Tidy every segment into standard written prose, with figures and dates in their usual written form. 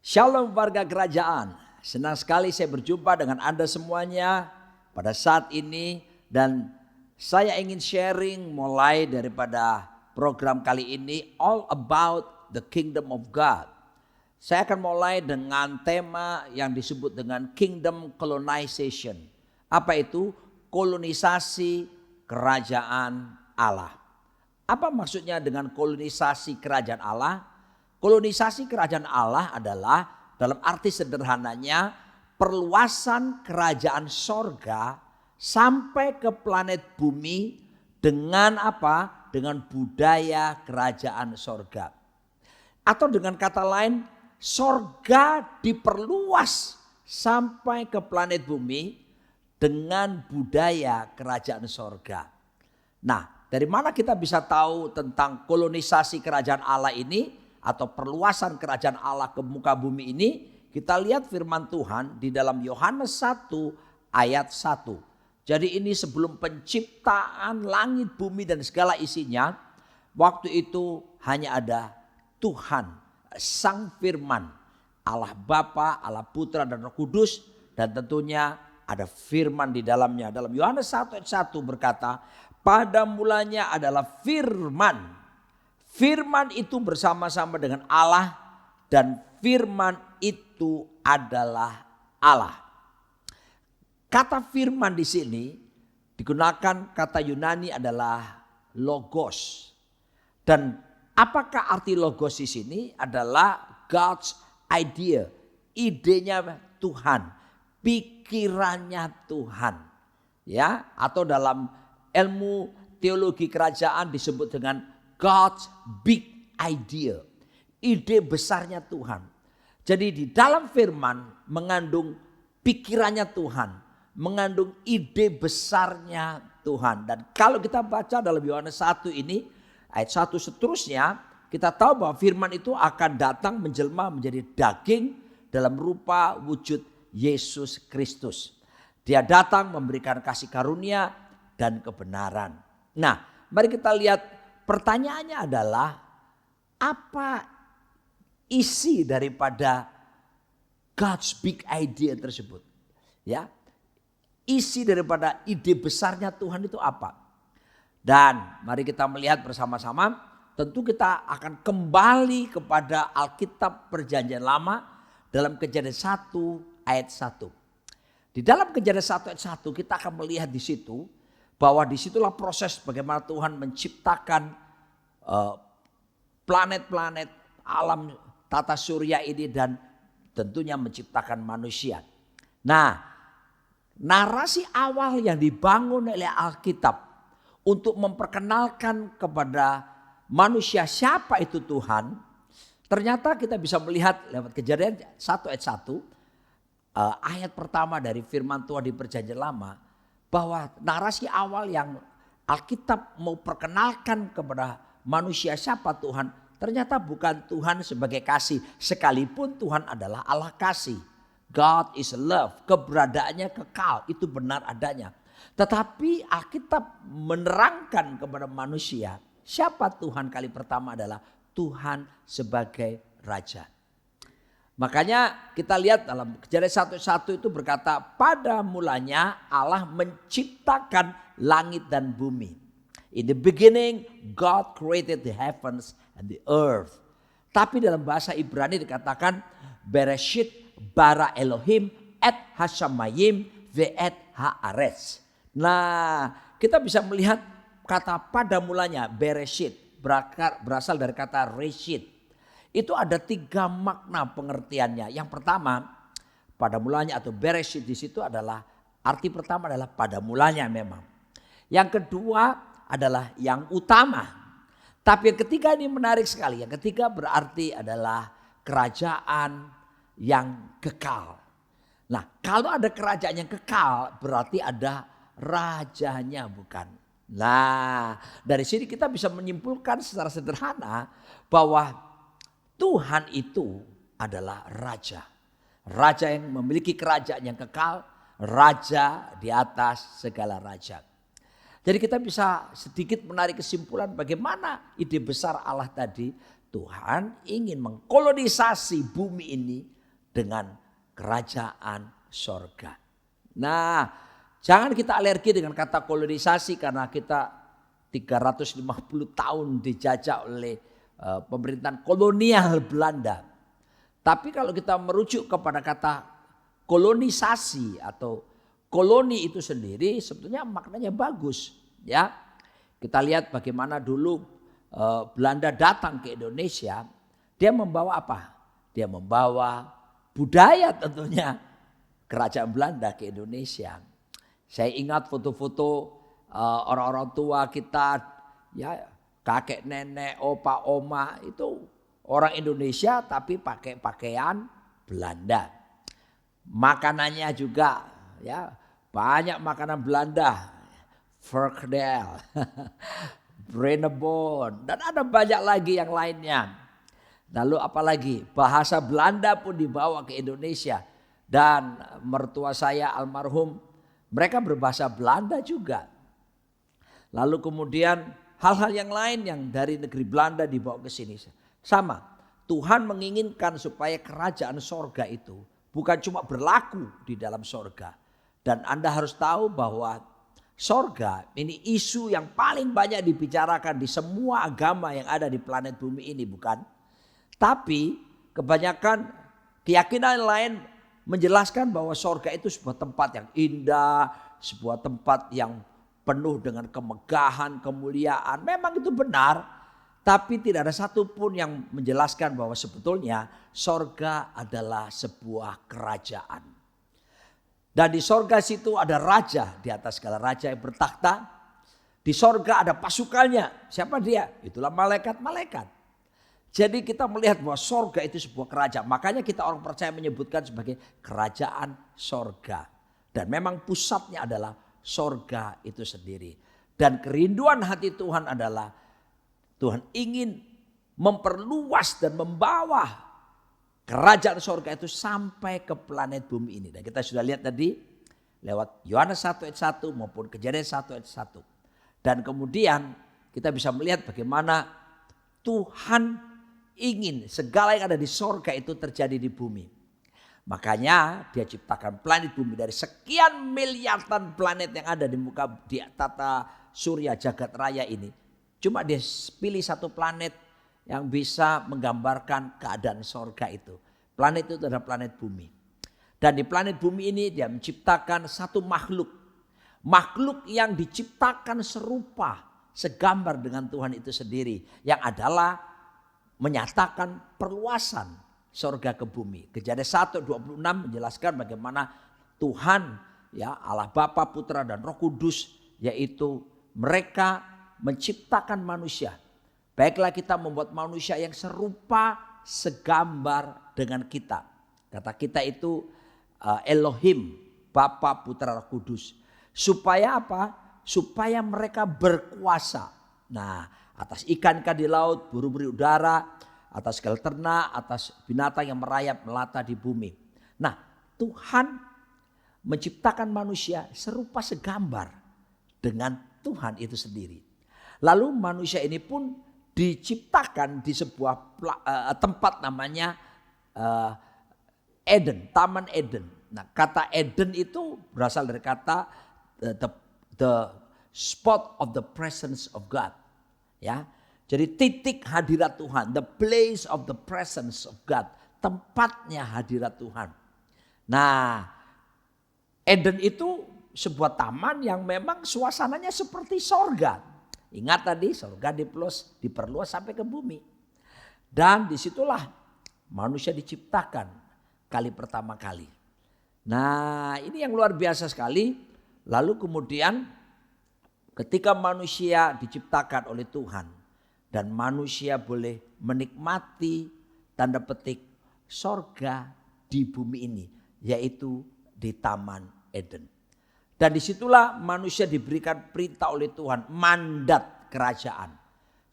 Shalom warga kerajaan, senang sekali saya berjumpa dengan Anda semuanya pada saat ini. Dan saya ingin sharing mulai daripada program kali ini all about the kingdom of God. Saya akan mulai dengan tema yang disebut dengan kingdom colonization. Apa itu? Kolonisasi kerajaan Allah. Apa maksudnya dengan kolonisasi kerajaan Allah? Kolonisasi kerajaan Allah adalah dalam arti sederhananya perluasan kerajaan sorga sampai ke planet bumi dengan apa? Dengan budaya kerajaan sorga. Atau dengan kata lain, sorga diperluas sampai ke planet bumi dengan budaya kerajaan sorga. Nah, dari mana kita bisa tahu tentang kolonisasi kerajaan Allah ini? Atau perluasan kerajaan Allah ke muka bumi ini, kita lihat firman Tuhan di dalam Yohanes 1 ayat 1. Jadi ini sebelum penciptaan langit, bumi dan segala isinya, waktu itu hanya ada Tuhan, Sang Firman, Allah Bapa, Allah Putra dan Roh Kudus, dan tentunya ada firman di dalamnya. Dalam Yohanes 1 ayat 1 berkata, pada mulanya adalah firman. Firman itu bersama-sama dengan Allah dan firman itu adalah Allah. Kata firman di sini digunakan kata Yunani adalah logos. Dan apakah arti logos di sini? Adalah God's idea, idenya Tuhan, pikirannya Tuhan. Ya, atau dalam ilmu teologi kerajaan disebut dengan God's big idea. Ide besarnya Tuhan. Jadi di dalam firman mengandung pikirannya Tuhan. Mengandung ide besarnya Tuhan. Dan kalau kita baca dalam Yohanes 1 ini, ayat 1 seterusnya, kita tahu bahwa firman itu akan datang menjelma menjadi daging dalam rupa wujud Yesus Kristus. Dia datang memberikan kasih karunia dan kebenaran. Nah, mari kita lihat. Pertanyaannya adalah apa isi daripada God's big idea tersebut? Ya, isi daripada ide besarnya Tuhan itu apa? Dan mari kita melihat bersama-sama. Tentu kita akan kembali kepada Alkitab Perjanjian Lama dalam Kejadian 1 ayat 1. Di dalam Kejadian 1 ayat 1 kita akan melihat di situ bahwa disitulah proses bagaimana Tuhan menciptakan planet-planet alam tata surya ini dan tentunya menciptakan manusia. Nah, narasi awal yang dibangun oleh Alkitab untuk memperkenalkan kepada manusia siapa itu Tuhan, ternyata kita bisa melihat lewat Kejadian 1 ayat 1, ayat pertama dari firman Tuhan di Perjanjian Lama, bahwa narasi awal yang Alkitab mau perkenalkan kepada manusia siapa Tuhan, ternyata bukan Tuhan sebagai kasih, sekalipun Tuhan adalah Allah kasih. God is love, keberadaannya kekal, itu benar adanya. Tetapi Alkitab menerangkan kepada manusia siapa Tuhan kali pertama adalah Tuhan sebagai Raja. Makanya kita lihat dalam Kejadian 1:1 itu berkata, pada mulanya Allah menciptakan langit dan bumi. In the beginning God created the heavens and the earth. Tapi dalam bahasa Ibrani dikatakan Bereshit bara Elohim et hashamayim ve et haaretz. Nah, kita bisa melihat kata pada mulanya Bereshit berasal dari kata reshit. Itu ada 3 makna pengertiannya. Yang pertama, pada mulanya atau Bereshit di situ adalah arti pertama adalah pada mulanya memang. Yang kedua adalah yang utama. Tapi yang ketiga ini menarik sekali. Yang ketiga berarti adalah kerajaan yang kekal. Nah, kalau ada kerajaan yang kekal berarti ada rajanya, bukan? Nah, dari sini kita bisa menyimpulkan secara sederhana bahwa Tuhan itu adalah raja. Raja yang memiliki kerajaan yang kekal, raja di atas segala raja. Jadi kita bisa sedikit menarik kesimpulan bagaimana ide besar Allah tadi. Tuhan ingin mengkolonisasi bumi ini dengan kerajaan sorga. Nah, jangan kita alergi dengan kata kolonisasi karena kita 350 tahun dijajah oleh pemerintahan kolonial Belanda. Tapi kalau kita merujuk kepada kata kolonisasi atau koloni itu sendiri sebetulnya maknanya bagus. Ya, kita lihat bagaimana dulu Belanda datang ke Indonesia, dia membawa apa? Dia membawa budaya tentunya kerajaan Belanda ke Indonesia. Saya ingat foto-foto orang-orang tua kita, ya kakek nenek, opa oma itu orang Indonesia tapi pakai pakaian Belanda. Makanannya juga ya banyak makanan Belanda, frikandel, Brennebond, dan ada banyak lagi yang lainnya. Lalu apalagi bahasa Belanda pun dibawa ke Indonesia. Dan mertua saya almarhum, mereka berbahasa Belanda juga. Lalu kemudian hal-hal yang lain yang dari negeri Belanda dibawa ke sini. Sama, Tuhan menginginkan supaya kerajaan sorga itu bukan cuma berlaku di dalam sorga. Dan Anda harus tahu bahwa sorga ini isu yang paling banyak dibicarakan di semua agama yang ada di planet bumi ini, bukan? Tapi kebanyakan keyakinan lain menjelaskan bahwa sorga itu sebuah tempat yang indah, sebuah tempat yang penuh dengan kemegahan, kemuliaan. Memang itu benar, tapi tidak ada satupun yang menjelaskan bahwa sebetulnya sorga adalah sebuah kerajaan. Dan di sorga situ ada raja, di atas segala raja yang bertakhta. Di sorga ada pasukannya. Siapa dia? Itulah malaikat-malaikat. Jadi kita melihat bahwa sorga itu sebuah kerajaan. Makanya kita orang percaya menyebutkan sebagai kerajaan sorga. Dan memang pusatnya adalah sorga itu sendiri. Dan kerinduan hati Tuhan adalah Tuhan ingin memperluas dan membawa kerajaan sorga itu sampai ke planet bumi ini. Dan kita sudah lihat tadi lewat Yohanes 1 ayat 1 maupun Kejadian 1 ayat 1. Dan kemudian kita bisa melihat bagaimana Tuhan ingin segala yang ada di sorga itu terjadi di bumi. Makanya dia ciptakan planet bumi dari sekian miliaran planet yang ada di muka di tata surya jagat raya ini. Cuma dia pilih satu planet yang bisa menggambarkan keadaan sorga itu. Planet itu adalah planet bumi. Dan di planet bumi ini dia menciptakan satu makhluk. Makhluk yang diciptakan serupa, segambar dengan Tuhan itu sendiri. Yang adalah menyatakan perluasan sorga ke bumi. Kejadian 1:26 menjelaskan bagaimana Tuhan, ya Allah Bapa, Putra dan Roh Kudus, yaitu mereka menciptakan manusia. Baiklah kita membuat manusia yang serupa segambar dengan kita. Kata kita itu Elohim, Bapa, Putra, Roh Kudus. Supaya apa? Supaya mereka berkuasa. Nah, atas ikan-ikan di laut, burung-burung udara, atas segala ternak, atas binatang yang merayap melata di bumi. Nah, Tuhan menciptakan manusia serupa segambar dengan Tuhan itu sendiri. Lalu manusia ini pun diciptakan di sebuah tempat namanya Eden, Taman Eden. Nah, kata Eden itu berasal dari kata the spot of the presence of God. Ya, jadi titik hadirat Tuhan, the place of the presence of God, tempatnya hadirat Tuhan. Nah, Eden itu sebuah taman yang memang suasananya seperti sorga. Ingat tadi sorga diperluas sampai ke bumi. Dan disitulah manusia diciptakan kali pertama kali. Nah, ini yang luar biasa sekali. Lalu kemudian ketika manusia diciptakan oleh Tuhan dan manusia boleh menikmati tanda petik sorga di bumi ini, yaitu di Taman Eden. Dan disitulah manusia diberikan perintah oleh Tuhan, mandat kerajaan.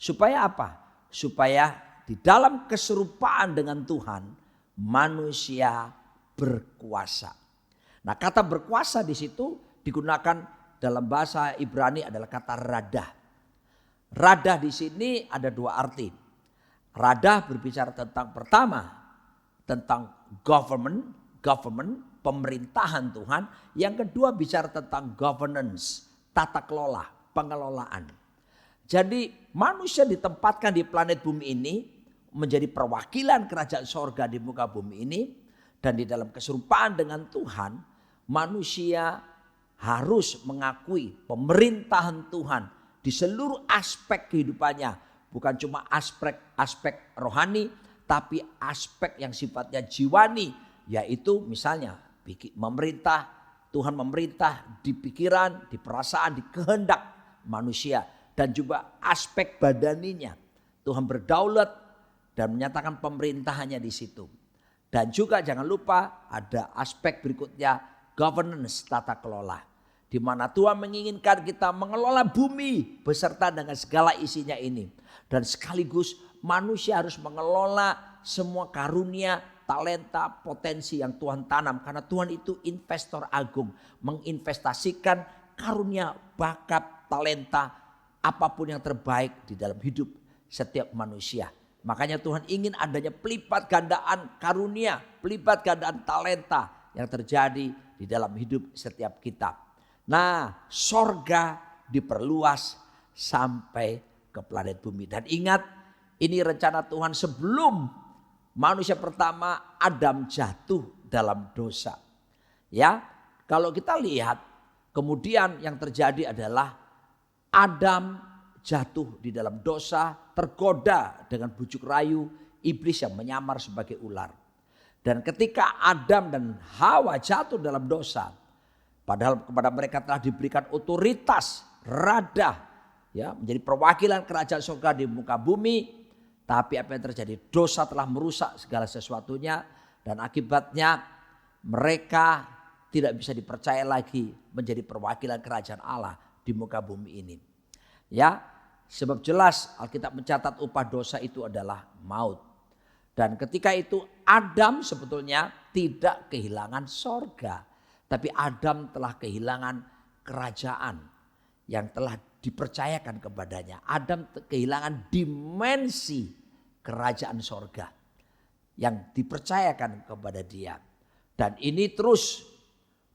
Supaya apa? Supaya di dalam keserupaan dengan Tuhan, manusia berkuasa. Nah, kata berkuasa di situ digunakan dalam bahasa Ibrani adalah kata radah. Radah di sini ada dua arti. Rada berbicara tentang pertama, tentang government, pemerintahan Tuhan. Yang kedua bicara tentang governance, tata kelola, pengelolaan. Jadi manusia ditempatkan di planet bumi ini menjadi perwakilan kerajaan sorga di muka bumi ini. Dan di dalam keserupaan dengan Tuhan, manusia harus mengakui pemerintahan Tuhan di seluruh aspek kehidupannya. Bukan cuma aspek rohani, tapi aspek yang sifatnya jiwani. Yaitu misalnya memerintah, Tuhan memerintah di pikiran, di perasaan, di kehendak manusia. Dan juga aspek badaninya. Tuhan berdaulat dan menyatakan pemerintahannya di situ. Dan juga jangan lupa ada aspek berikutnya, governance, tata kelola. Di mana Tuhan menginginkan kita mengelola bumi beserta dengan segala isinya ini. Dan sekaligus manusia harus mengelola semua karunia, talenta, potensi yang Tuhan tanam. Karena Tuhan itu investor agung. Menginvestasikan karunia, bakat, talenta, apapun yang terbaik di dalam hidup setiap manusia. Makanya Tuhan ingin adanya pelipat gandaan karunia, pelipat gandaan talenta yang terjadi di dalam hidup setiap kita. Nah, sorga diperluas sampai ke planet bumi. Dan ingat, ini rencana Tuhan sebelum manusia pertama Adam jatuh dalam dosa. Ya, kalau kita lihat kemudian yang terjadi adalah Adam jatuh di dalam dosa, tergoda dengan bujuk rayu iblis yang menyamar sebagai ular. Dan ketika Adam dan Hawa jatuh dalam dosa, padahal kepada mereka telah diberikan otoritas, rada, ya, menjadi perwakilan kerajaan surga di muka bumi. Tapi apa yang terjadi? Dosa telah merusak segala sesuatunya dan akibatnya mereka tidak bisa dipercaya lagi menjadi perwakilan kerajaan Allah di muka bumi ini. Ya, sebab jelas Alkitab mencatat upah dosa itu adalah maut. Dan ketika itu Adam sebetulnya tidak kehilangan sorga. Tapi Adam telah kehilangan kerajaan yang telah dipercayakan kepadanya. Adam kehilangan dimensi kerajaan sorga yang dipercayakan kepada dia. Dan ini terus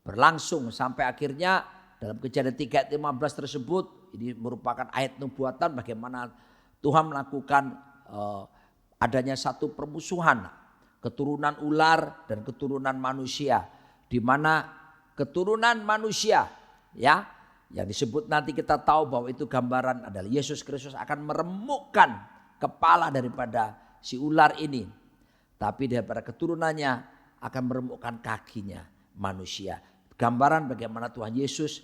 berlangsung sampai akhirnya dalam Kejadian 3 ayat 15 tersebut. Ini merupakan ayat nubuatan bagaimana Tuhan melakukan adanya satu permusuhan. Keturunan ular dan keturunan manusia. Di mana keturunan manusia, ya, yang disebut nanti kita tahu bahwa itu gambaran adalah Yesus Kristus akan meremukkan kepala daripada si ular ini. Tapi daripada keturunannya akan meremukkan kakinya manusia. Gambaran bagaimana Tuhan Yesus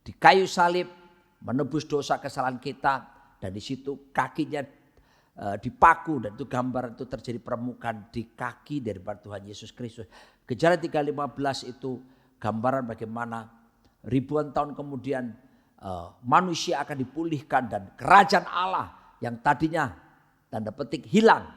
di kayu salib menebus dosa kesalahan kita. Dan di situ kakinya dipaku dan itu gambaran itu terjadi peremukan di kaki daripada Tuhan Yesus Kristus. Kejadian 3:15 itu gambaran bagaimana ribuan tahun kemudian manusia akan dipulihkan dan kerajaan Allah yang tadinya tanda petik hilang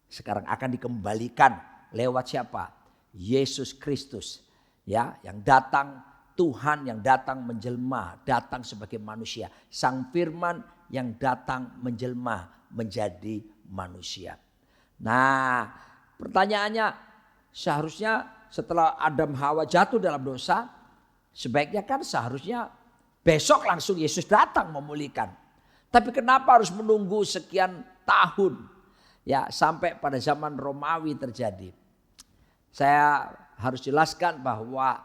sekarang akan dikembalikan lewat siapa? Yesus Kristus, ya, yang datang, Tuhan yang datang menjelma, datang sebagai manusia, Sang Firman yang datang menjelma menjadi manusia. Nah, pertanyaannya seharusnya setelah Adam Hawa jatuh dalam dosa, sebaiknya kan seharusnya besok langsung Yesus datang memulihkan. Tapi kenapa harus menunggu sekian tahun? Ya, sampai pada zaman Romawi terjadi. Saya harus jelaskan bahwa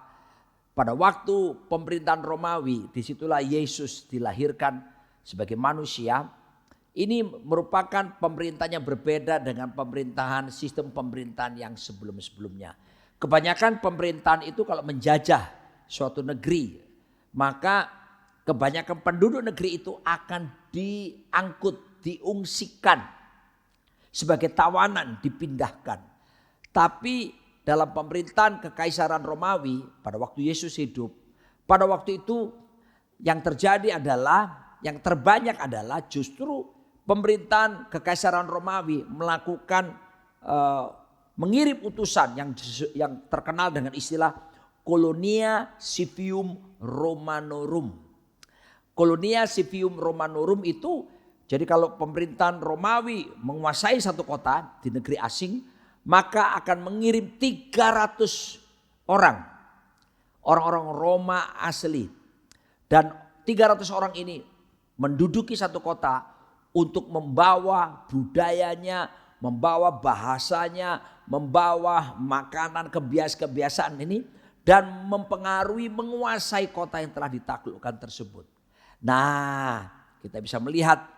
pada waktu pemerintahan Romawi, disitulah Yesus dilahirkan sebagai manusia. Ini merupakan pemerintahan yang berbeda dengan pemerintahan sistem pemerintahan yang sebelum-sebelumnya. Kebanyakan pemerintahan itu kalau menjajah suatu negeri, maka kebanyakan penduduk negeri itu akan diangkut, diungsikan sebagai tawanan, dipindahkan. Tapi dalam pemerintahan kekaisaran Romawi pada waktu Yesus hidup, pada waktu itu yang terjadi adalah, yang terbanyak adalah justru pemerintahan kekaisaran Romawi melakukan mengirim utusan yang terkenal dengan istilah Colonia Civium Romanorum. Colonia Civium Romanorum itu Jadi kalau pemerintahan Romawi menguasai satu kota di negeri asing, maka akan mengirim 300 orang. Orang-orang Roma asli. Dan 300 orang ini menduduki satu kota untuk membawa budayanya, membawa bahasanya, membawa makanan, kebiasaan ini. Dan mempengaruhi, menguasai kota yang telah ditaklukkan tersebut. Nah, kita bisa melihat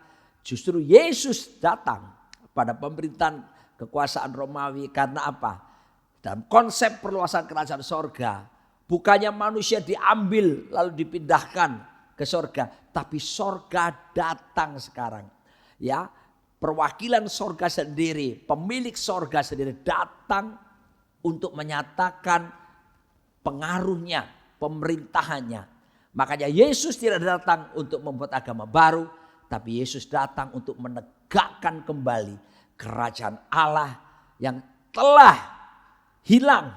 justru Yesus datang pada pemerintahan kekuasaan Romawi karena apa? Dalam konsep perluasan kerajaan sorga, bukannya manusia diambil lalu dipindahkan ke sorga, tapi sorga datang sekarang. Ya, perwakilan sorga sendiri, pemilik sorga sendiri datang untuk menyatakan pengaruhnya, pemerintahannya. Makanya Yesus tidak datang untuk membuat agama baru, tapi Yesus datang untuk menegakkan kembali kerajaan Allah yang telah hilang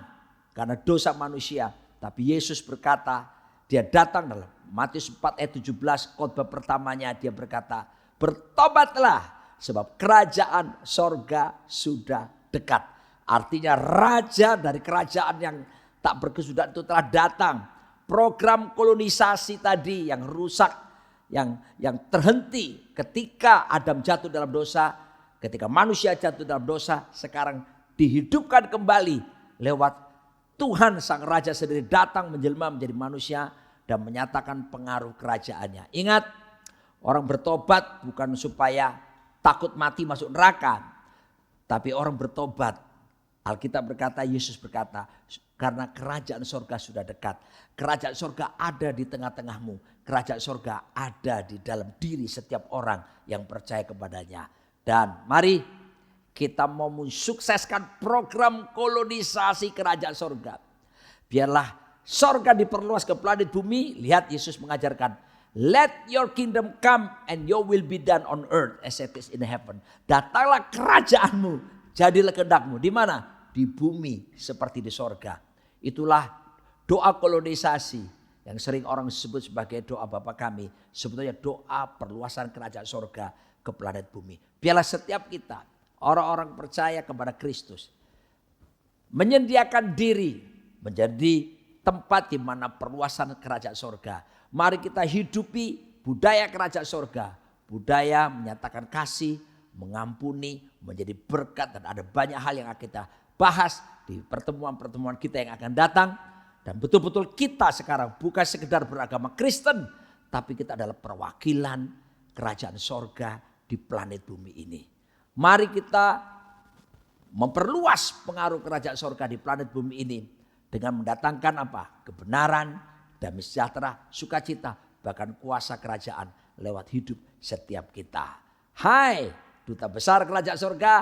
karena dosa manusia. Tapi Yesus berkata, dia datang dalam Matius 4 ayat 17, khotbah pertamanya dia berkata, bertobatlah sebab kerajaan sorga sudah dekat. Artinya raja dari kerajaan yang tak berkesudahan itu telah datang. Program kolonisasi tadi yang rusak, yang terhenti ketika Adam jatuh dalam dosa, ketika manusia jatuh dalam dosa, sekarang dihidupkan kembali lewat Tuhan Sang Raja sendiri datang menjelma menjadi manusia dan menyatakan pengaruh kerajaannya. Ingat, orang bertobat bukan supaya takut mati masuk neraka, tapi orang bertobat. Alkitab berkata, Yesus berkata, karena kerajaan sorga sudah dekat. Kerajaan sorga ada di tengah-tengahmu. Kerajaan sorga ada di dalam diri setiap orang yang percaya kepadanya. Dan mari kita mau mensukseskan program kolonisasi kerajaan sorga. Biarlah sorga diperluas ke planet bumi. Lihat Yesus mengajarkan, let your kingdom come and your will be done on earth as it is in heaven. Datanglah kerajaanmu, jadilah kehendakmu. Di mana? Di bumi seperti di sorga. Itulah doa kolonisasi yang sering orang sebut sebagai doa Bapa kami. Sebetulnya doa perluasan kerajaan sorga ke planet bumi. Biarlah setiap kita, orang-orang percaya kepada Kristus, menyediakan diri menjadi tempat di mana perluasan kerajaan sorga. Mari kita hidupi budaya kerajaan sorga. Budaya menyatakan kasih, mengampuni, menjadi berkat, dan ada banyak hal yang akan kita bahas di pertemuan-pertemuan kita yang akan datang. Dan betul-betul kita sekarang bukan sekedar beragama Kristen, tapi kita adalah perwakilan kerajaan sorga di planet bumi ini. Mari kita memperluas pengaruh kerajaan sorga di planet bumi ini dengan mendatangkan apa? Kebenaran, damai sejahtera, sukacita, bahkan kuasa kerajaan lewat hidup setiap kita. Hai duta besar kerajaan sorga,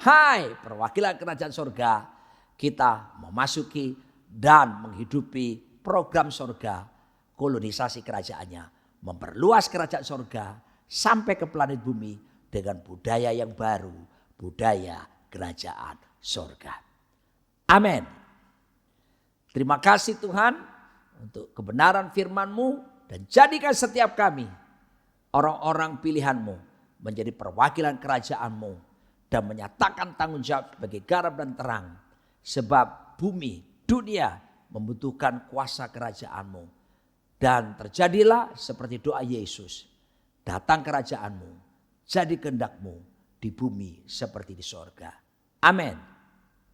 hai perwakilan kerajaan sorga, kita memasuki dan menghidupi program sorga, kolonisasi kerajaannya, memperluas kerajaan sorga sampai ke planet bumi dengan budaya yang baru, budaya kerajaan sorga. Amin. Terima kasih Tuhan untuk kebenaran firman-Mu, dan jadikan setiap kami orang-orang pilihan-Mu menjadi perwakilan kerajaan-Mu dan menyatakan tanggung jawab sebagai garam dan terang. Sebab bumi, dunia membutuhkan kuasa kerajaan-Mu. Dan terjadilah seperti doa Yesus. Datang kerajaan-Mu, jadi kehendak-Mu di bumi seperti di sorga. Amin.